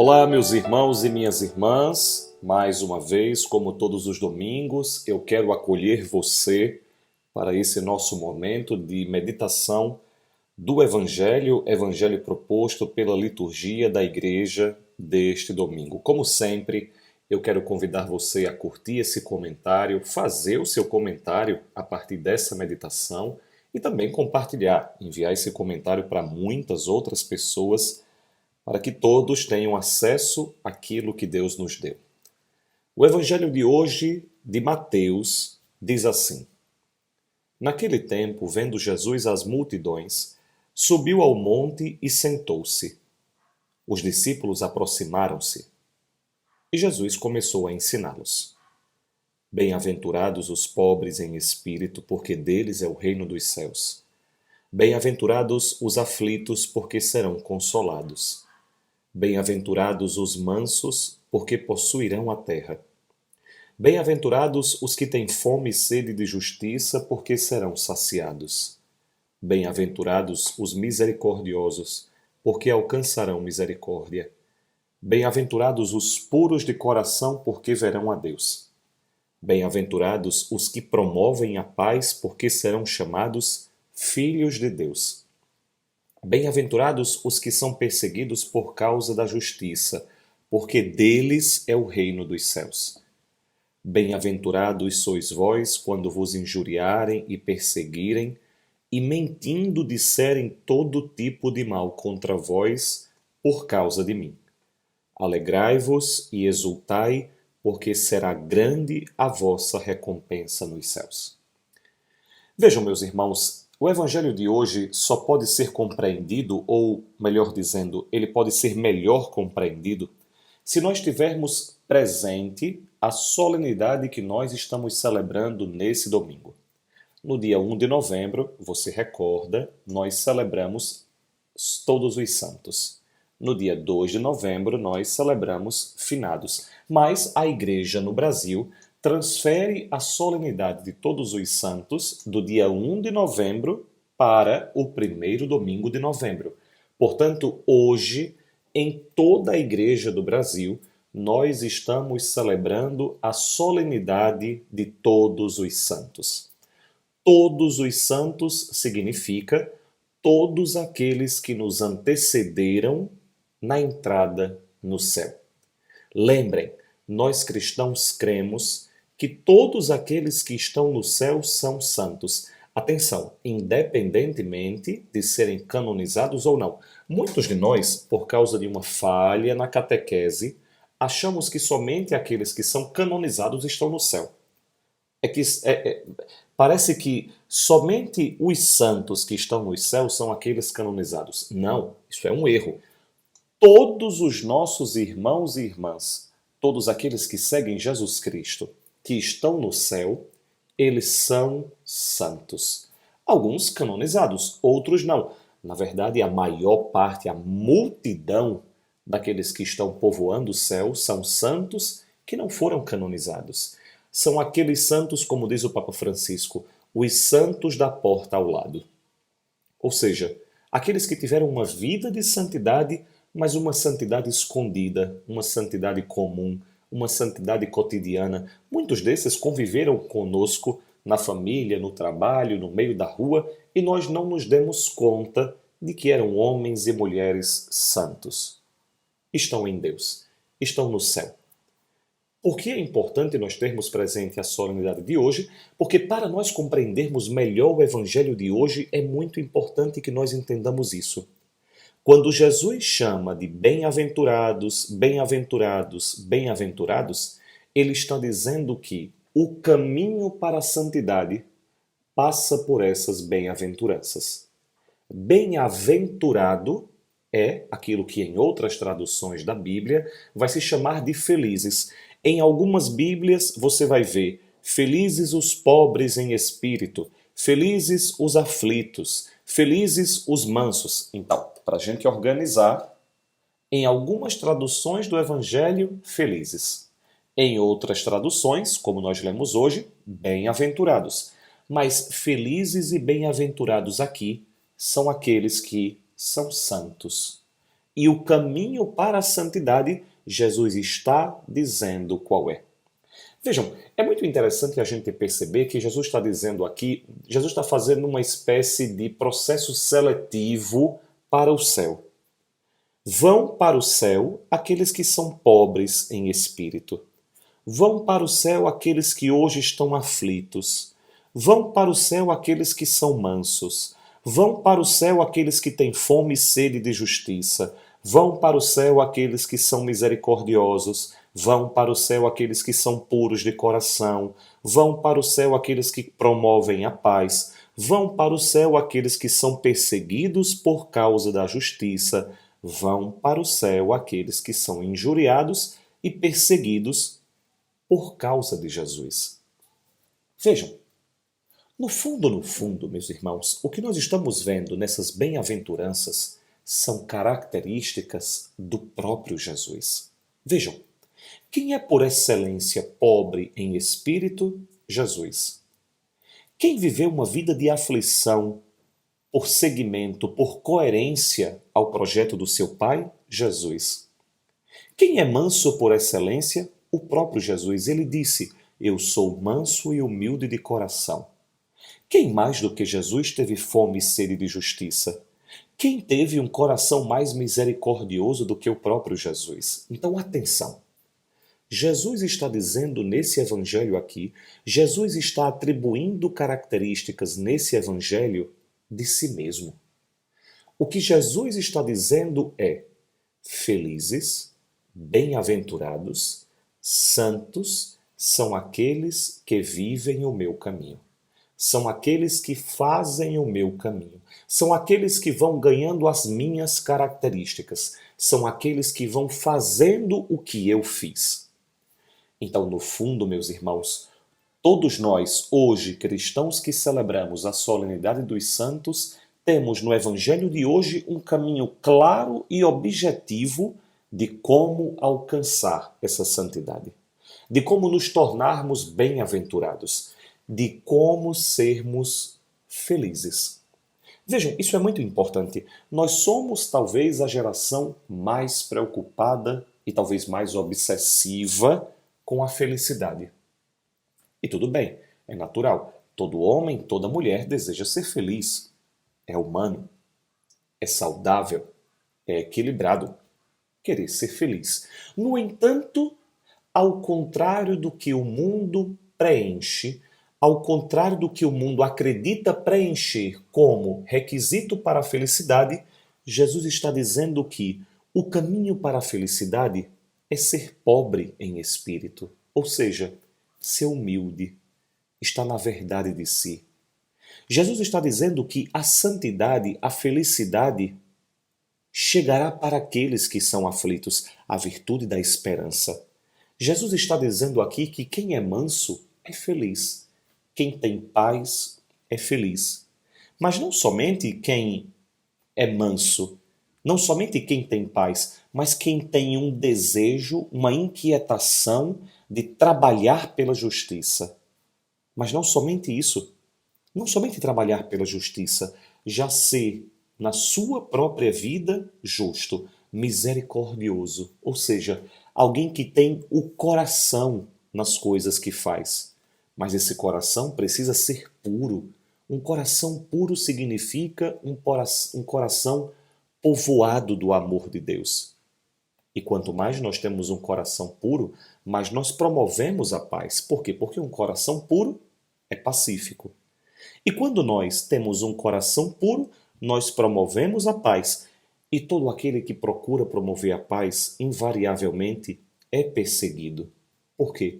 Olá, meus irmãos e minhas irmãs. Mais uma vez, como todos os domingos, eu quero acolher você para esse nosso momento de meditação do Evangelho proposto pela liturgia da igreja deste domingo. Como sempre, eu quero convidar você a curtir esse comentário, fazer o seu comentário a partir dessa meditação e também compartilhar, enviar esse comentário para muitas outras pessoas, para que todos tenham acesso àquilo que Deus nos deu. O Evangelho de hoje, de Mateus, diz assim: Naquele tempo, vendo Jesus as multidões, subiu ao monte e sentou-se. Os discípulos aproximaram-se e Jesus começou a ensiná-los. Bem-aventurados os pobres em espírito, porque deles é o reino dos céus. Bem-aventurados os aflitos, porque serão consolados. Bem-aventurados os mansos, porque possuirão a terra. Bem-aventurados os que têm fome e sede de justiça, porque serão saciados. Bem-aventurados os misericordiosos, porque alcançarão misericórdia. Bem-aventurados os puros de coração, porque verão a Deus. Bem-aventurados os que promovem a paz, porque serão chamados filhos de Deus. Bem-aventurados os que são perseguidos por causa da justiça, porque deles é o reino dos céus. Bem-aventurados sois vós quando vos injuriarem e perseguirem, e mentindo disserem todo tipo de mal contra vós por causa de mim. Alegrai-vos e exultai, porque será grande a vossa recompensa nos céus. Vejam, meus irmãos, o Evangelho de hoje só pode ser compreendido, ou, melhor dizendo, ele pode ser melhor compreendido, se nós tivermos presente a solenidade que nós estamos celebrando nesse domingo. No dia 1 de novembro, você recorda, nós celebramos Todos os Santos. No dia 2 de novembro, nós celebramos Finados. Mas a Igreja no Brasil transfere a solenidade de Todos os Santos do dia 1 de novembro para o primeiro domingo de novembro. Portanto, hoje, em toda a Igreja do Brasil, nós estamos celebrando a solenidade de Todos os Santos. Todos os Santos significa todos aqueles que nos antecederam na entrada no céu. Lembrem, nós cristãos cremos que todos aqueles que estão no céu são santos. Atenção, independentemente de serem canonizados ou não. Muitos de nós, por causa de uma falha na catequese, achamos que somente aqueles que são canonizados estão no céu. Parece que somente os santos que estão no céu são aqueles canonizados. Não, isso é um erro. Todos os nossos irmãos e irmãs, todos aqueles que seguem Jesus Cristo, que estão no céu, eles são santos. Alguns canonizados, outros não. Na verdade, a maior parte, a multidão daqueles que estão povoando o céu são santos que não foram canonizados. São aqueles santos, como diz o Papa Francisco, os santos da porta ao lado. Ou seja, aqueles que tiveram uma vida de santidade, mas uma santidade escondida, uma santidade comum, uma santidade cotidiana. Muitos desses conviveram conosco na família, no trabalho, no meio da rua, e nós não nos demos conta de que eram homens e mulheres santos. Estão em Deus, estão no céu. Por que é importante nós termos presente a solenidade de hoje? Porque para nós compreendermos melhor o Evangelho de hoje, é muito importante que nós entendamos isso. Quando Jesus chama de bem-aventurados, bem-aventurados, bem-aventurados, ele está dizendo que o caminho para a santidade passa por essas bem-aventuranças. Bem-aventurado é aquilo que em outras traduções da Bíblia vai se chamar de felizes. Em algumas Bíblias você vai ver felizes os pobres em espírito, felizes os aflitos, felizes os mansos. Então, para a gente organizar, em algumas traduções do Evangelho, felizes. Em outras traduções, como nós lemos hoje, bem-aventurados. Mas felizes e bem-aventurados aqui são aqueles que são santos. E o caminho para a santidade, Jesus está dizendo qual é. Vejam, é muito interessante a gente perceber que Jesus está dizendo aqui, Jesus está fazendo uma espécie de processo seletivo para o céu. Vão para o céu aqueles que são pobres em espírito. Vão para o céu aqueles que hoje estão aflitos. Vão para o céu aqueles que são mansos. Vão para o céu aqueles que têm fome e sede de justiça. Vão para o céu aqueles que são misericordiosos. Vão para o céu aqueles que são puros de coração. Vão para o céu aqueles que promovem a paz. Vão para o céu aqueles que são perseguidos por causa da justiça. Vão para o céu aqueles que são injuriados e perseguidos por causa de Jesus. Vejam, no fundo, meus irmãos, o que nós estamos vendo nessas bem-aventuranças são características do próprio Jesus. Vejam, quem é por excelência pobre em espírito? Jesus. Quem viveu uma vida de aflição por seguimento, por coerência ao projeto do seu Pai? Jesus. Quem é manso por excelência? O próprio Jesus. Ele disse: eu sou manso e humilde de coração. Quem mais do que Jesus teve fome e sede de justiça? Quem teve um coração mais misericordioso do que o próprio Jesus? Então, atenção. Jesus está dizendo nesse evangelho aqui, Jesus está atribuindo características nesse evangelho de si mesmo. O que Jesus está dizendo é: felizes, bem-aventurados, santos são aqueles que vivem o meu caminho. São aqueles que fazem o meu caminho. São aqueles que vão ganhando as minhas características. São aqueles que vão fazendo o que eu fiz. Então, no fundo, meus irmãos, todos nós, hoje, cristãos que celebramos a solenidade dos santos, temos no Evangelho de hoje um caminho claro e objetivo de como alcançar essa santidade, de como nos tornarmos bem-aventurados, de como sermos felizes. Vejam, isso é muito importante. Nós somos talvez a geração mais preocupada e talvez mais obsessiva com a felicidade. E tudo bem, é natural. Todo homem, toda mulher deseja ser feliz. É humano, é saudável, é equilibrado querer ser feliz. No entanto, ao contrário do que o mundo preenche, ao contrário do que o mundo acredita preencher como requisito para a felicidade, Jesus está dizendo que o caminho para a felicidade é ser pobre em espírito, ou seja, ser humilde, estar na verdade de si. Jesus está dizendo que a santidade, a felicidade, chegará para aqueles que são aflitos, a virtude da esperança. Jesus está dizendo aqui que quem é manso é feliz, quem tem paz é feliz. Mas não somente quem é manso, não somente quem tem paz, mas quem tem um desejo, uma inquietação de trabalhar pela justiça. Mas não somente isso, não somente trabalhar pela justiça, já ser na sua própria vida justo, misericordioso, ou seja, alguém que tem o coração nas coisas que faz. Mas esse coração precisa ser puro. Um coração puro significa um coração povoado do amor de Deus. E quanto mais nós temos um coração puro, mais nós promovemos a paz. Por quê? Porque um coração puro é pacífico. E quando nós temos um coração puro, nós promovemos a paz. E todo aquele que procura promover a paz, invariavelmente, é perseguido. Por quê?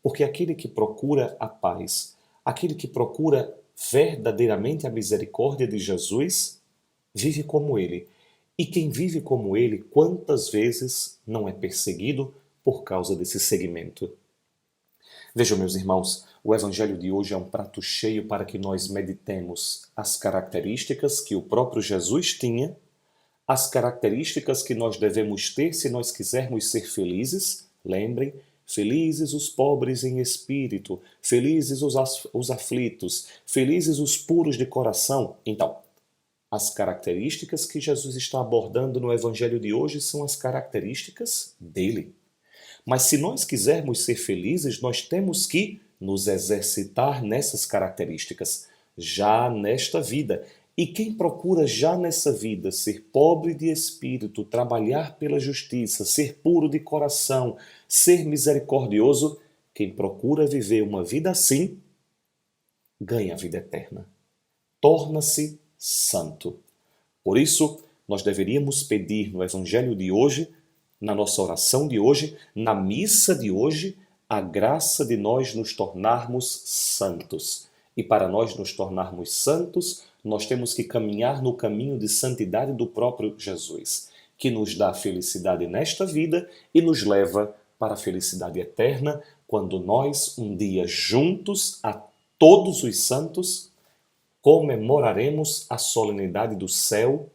Porque aquele que procura a paz, aquele que procura verdadeiramente a misericórdia de Jesus, vive como ele. E quem vive como ele, quantas vezes não é perseguido por causa desse segmento? Vejam, meus irmãos, o Evangelho de hoje é um prato cheio para que nós meditemos as características que o próprio Jesus tinha, as características que nós devemos ter se nós quisermos ser felizes. Lembrem, felizes os pobres em espírito, felizes os aflitos, felizes os puros de coração. Então, As características que Jesus está abordando no Evangelho de hoje são as características dele. Mas se nós quisermos ser felizes, nós temos que nos exercitar nessas características, já nesta vida. E quem procura já nessa vida ser pobre de espírito, trabalhar pela justiça, ser puro de coração, ser misericordioso, quem procura viver uma vida assim, ganha a vida eterna. Torna-se santo. Por isso, nós deveríamos pedir no Evangelho de hoje, na nossa oração de hoje, na missa de hoje, a graça de nós nos tornarmos santos. E para nós nos tornarmos santos, nós temos que caminhar no caminho de santidade do próprio Jesus, que nos dá felicidade nesta vida e nos leva para a felicidade eterna, quando nós, um dia juntos a todos os santos, comemoraremos a solenidade do céu,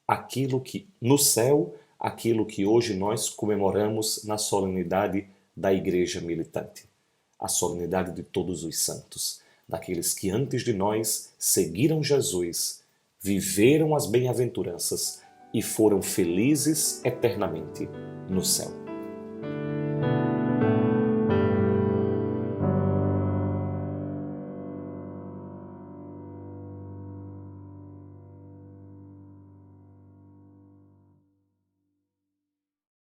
aquilo que no céu, aquilo que hoje nós comemoramos na solenidade da Igreja militante, a solenidade de todos os santos, daqueles que antes de nós seguiram Jesus, viveram as bem-aventuranças e foram felizes eternamente no céu.